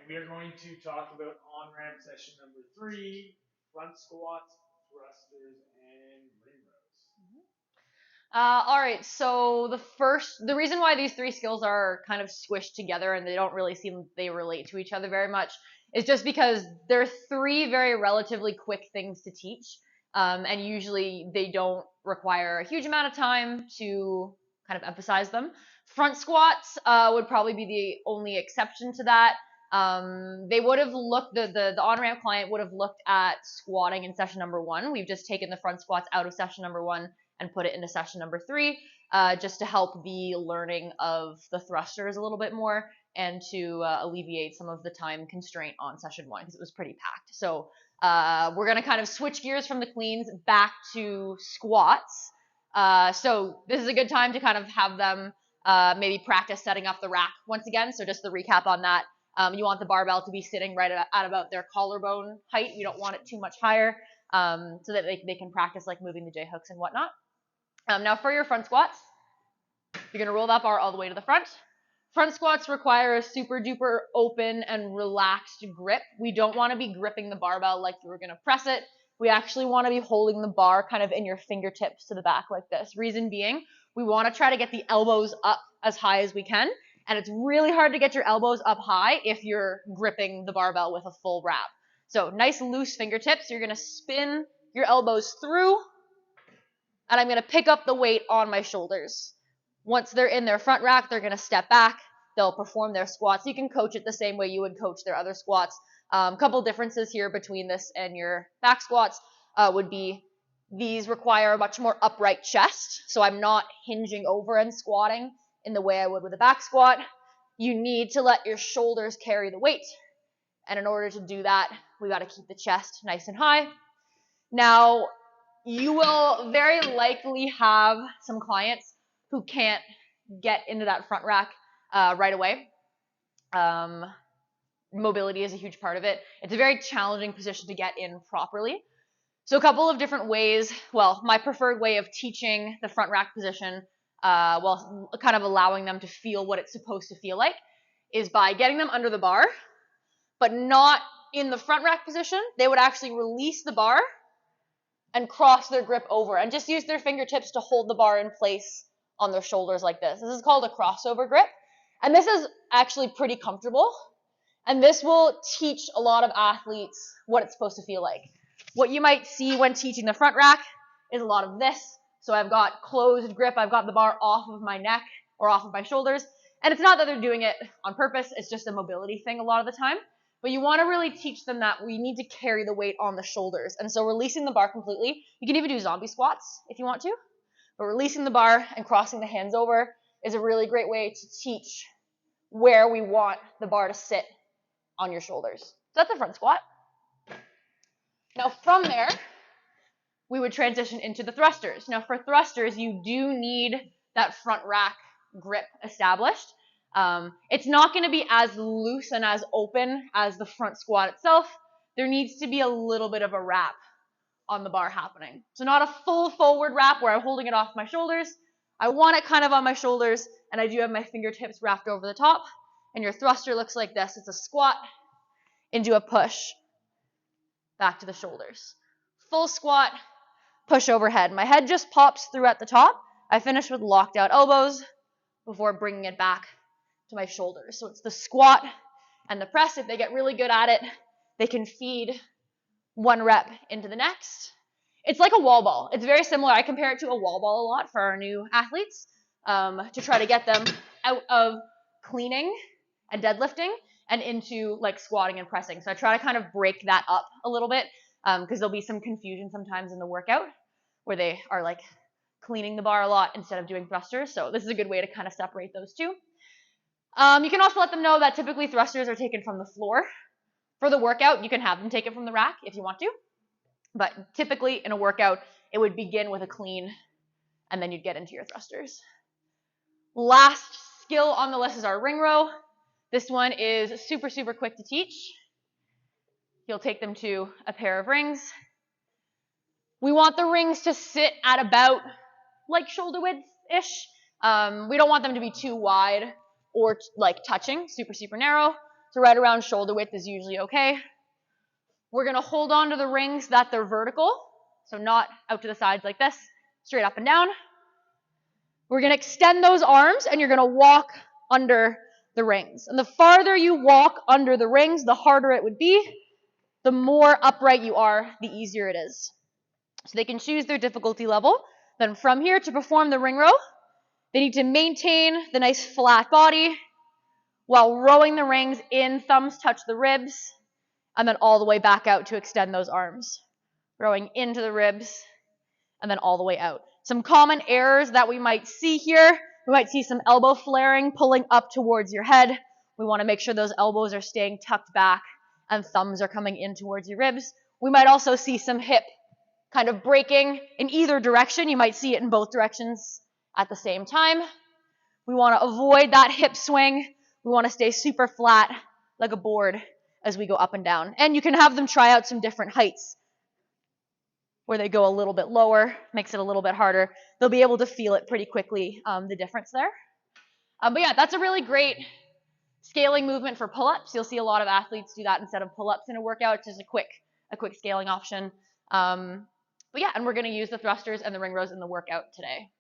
we are going to talk about on-ramp session number 3, front squats, thrusters, and ring rows. All right, so the reason why these three skills are kind of squished together and they don't really seem they relate to each other very much is just because they're three very relatively quick things to teach, and usually they don't require a huge amount of time to kind of emphasize them. Front squats would probably be the only exception to that. They would have looked the on-ramp client would have looked at squatting in session number 1. We've just taken the front squats out of session number 1 and put it into session number 3, just to help the learning of the thrusters a little bit more and to alleviate some of the time constraint on session 1 because it was pretty packed. So we're going to kind of switch gears from the cleans back to squats. So this is a good time to kind of have them maybe practice setting up the rack once again. So just the recap on that. You want the barbell to be sitting right at about their collarbone height. You don't want it too much higher, so that they can practice like moving the J hooks and whatnot. Now for your front squats, you're going to roll that bar all the way to the front. Front squats require a super duper open and relaxed grip. We don't want to be gripping the barbell like you were going to press it. We actually want to be holding the bar kind of in your fingertips to the back like this. Reason being, we want to try to get the elbows up as high as we can. And it's really hard to get your elbows up high if you're gripping the barbell with a full wrap. So nice loose fingertips. You're going to spin your elbows through, and I'm going to pick up the weight on my shoulders. Once they're in their front rack, they're going to step back. They'll perform their squats. You can coach it the same way you would coach their other squats. Couple differences here between this and your back squats would be these require a much more upright chest, so I'm not hinging over and squatting in the way I would with a back squat. You need to let your shoulders carry the weight, and in order to do that, we got to keep the chest nice and high. Now, you will very likely have some clients who can't get into that front rack right away. Mobility is a huge part of it. It's a very challenging position to get in properly. So a couple of different ways. Well, my preferred way of teaching the front rack position, while kind of allowing them to feel what it's supposed to feel like, is by getting them under the bar, but not in the front rack position. They would actually release the bar and cross their grip over and just use their fingertips to hold the bar in place on their shoulders like this. This is called a crossover grip. And this is actually pretty comfortable. And this will teach a lot of athletes what it's supposed to feel like. What you might see when teaching the front rack is a lot of this. So I've got closed grip. I've got the bar off of my neck or off of my shoulders. And it's not that they're doing it on purpose. It's just a mobility thing a lot of the time. But you want to really teach them that we need to carry the weight on the shoulders. And so releasing the bar completely, you can even do zombie squats if you want to. But releasing the bar and crossing the hands over is a really great way to teach where we want the bar to sit on your shoulders. So that's a front squat. Now from there, we would transition into the thrusters. Now for thrusters, you do need that front rack grip established. It's not going to be as loose and as open as the front squat itself. There needs to be a little bit of a wrap on the bar happening. So not a full forward wrap where I'm holding it off my shoulders. I want it kind of on my shoulders, and I do have my fingertips wrapped over the top. And your thruster looks like this. It's a squat into a push back to the shoulders. Full squat, push overhead. My head just pops through at the top. I finish with locked out elbows before bringing it back to my shoulders. So it's the squat and the press. If they get really good at it, they can feed one rep into the next. It's like a wall ball. It's very similar. I compare it to a wall ball a lot for our new athletes, to try to get them out of cleaning and deadlifting and into like squatting and pressing. So I try to kind of break that up a little bit, because there'll be some confusion sometimes in the workout where they are like cleaning the bar a lot instead of doing thrusters. So this is a good way to kind of separate those two. You can also let them know that typically thrusters are taken from the floor. For the workout, you can have them take it from the rack if you want to. But typically in a workout, it would begin with a clean, and then you'd get into your thrusters. Last skill on the list is our ring row. This one is super, super quick to teach. You'll take them to a pair of rings. We want the rings to sit at about like shoulder width-ish. We don't want them to be too wide or like touching, super, super narrow. So right around shoulder width is usually okay. We're going to hold on to the rings that they're vertical, so not out to the sides like this, straight up and down. We're going to extend those arms, and you're going to walk under the rings. And the farther you walk under the rings, the harder it would be. The more upright you are, the easier it is. So they can choose their difficulty level. Then from here, to perform the ring row, they need to maintain the nice flat body while rowing the rings in, thumbs touch the ribs, and then all the way back out to extend those arms. Rowing into the ribs, and then all the way out. Some common errors that we might see here, we might see some elbow flaring, pulling up towards your head. We want to make sure those elbows are staying tucked back and thumbs are coming in towards your ribs. We might also see some hip kind of breaking in either direction. You might see it in both directions at the same time. We want to avoid that hip swing. We want to stay super flat like a board as we go up and down. And you can have them try out some different heights where they go a little bit lower, makes it a little bit harder. They'll be able to feel it pretty quickly, the difference there. But yeah, that's a really great scaling movement for pull-ups. You'll see a lot of athletes do that instead of pull-ups in a workout. It's just a quick scaling option. But yeah, and we're going to use the thrusters and the ring rows in the workout today.